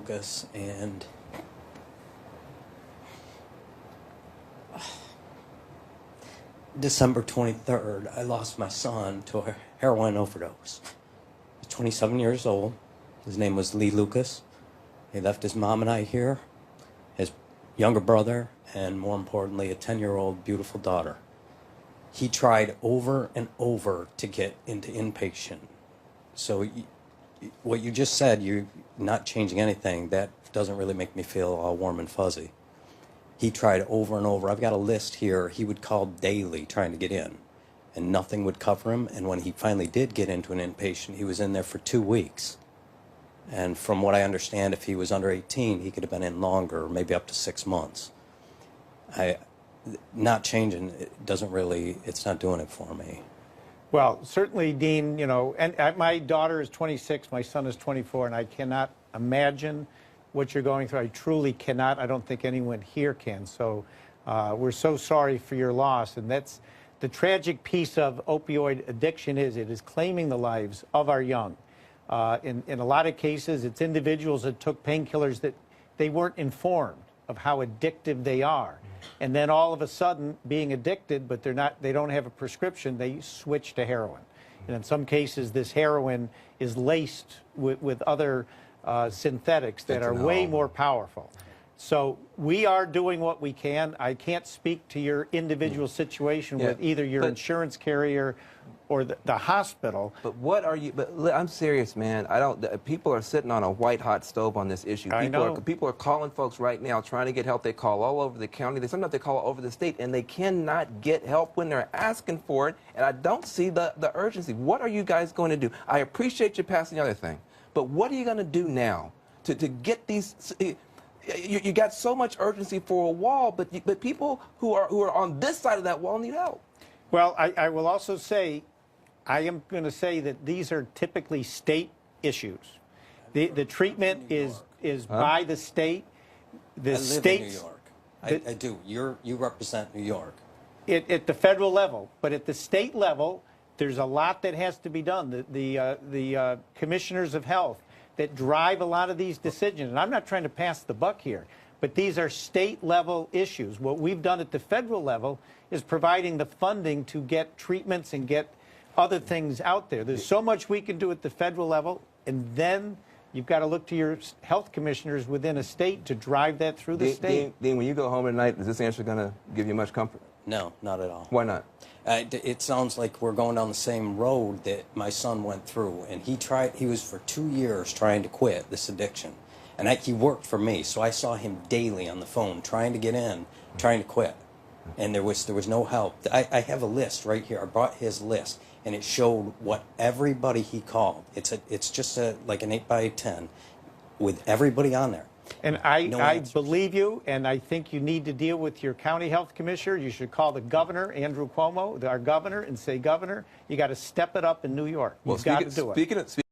Lucas, and December 23rd, I lost my son to a heroin overdose. He was 27 years old. His name was Lee Lucas. He left his mom and I here, his younger brother, and more importantly, a 10-year-old beautiful daughter. He tried over and over to get into inpatient. So what you just said, you're not changing anything. That doesn't really make me feel all warm and fuzzy. He tried over and over. I've got a list here. He would call daily trying to get in, and nothing would cover him. And when he finally did get into an inpatient, he was in there for 2 weeks. And from what I understand, if he was under 18, he could have been in longer, maybe up to 6 months. Not changing, it doesn't really, it's not doing it for me. Well, certainly, Dean, you know, and my daughter is 26, my son is 24, and I cannot imagine what you're going through. I truly cannot. I don't think anyone here can. So we're so sorry for your loss. And that's the tragic piece of opioid addiction is it is claiming the lives of our young. In a lot of cases, it's individuals that took painkillers that they weren't informed of how addictive they are. And then all of a sudden, being addicted, but they don't have a prescription, they switch to heroin. And in some cases, this heroin is laced with other synthetics that are way more powerful. So we are doing what we can. I can't speak to your individual situation with either your insurance carrier or the hospital. But what are you? But I'm serious, man. I don't. People are sitting on a white hot stove on this issue. People are calling folks right now trying to get help. They call all over the county. Sometimes they call all over the state, and they cannot get help when they're asking for it. And I don't see the urgency. What are you guys going to do? I appreciate you passing the other thing, but what are you going to do now to get these? You got so much urgency for a wall, but people who are on this side of that wall need help. Well, I will also say, I am going to say that these are typically state issues. The treatment is by the state. The I live in New York. I do. You represent New York. At the federal level, but at the state level, there's a lot that has to be done. The commissioners of health that drive a lot of these decisions. And I'm not trying to pass the buck here, but these are state-level issues. What we've done at the federal level is providing the funding to get treatments and get other things out there. There's so much we can do at the federal level, and then you've got to look to your health commissioners within a state to drive that through the state. Dean, when you go home at night, is this answer going to give you much comfort? No, not at all. Why not? It sounds like we're going down the same road that my son went through, and he was for 2 years trying to quit this addiction, and he worked for me, so I saw him daily on the phone trying to get in, trying to quit, and there was no help. I have a list right here. I brought his list, and it showed what everybody he called. It's just like an 8x10 with everybody on there. And I believe you, and I think you need to deal with your county health commissioner. You should call the governor, Andrew Cuomo, our governor, and say, Governor, you got to step it up in New York. You've got to do it.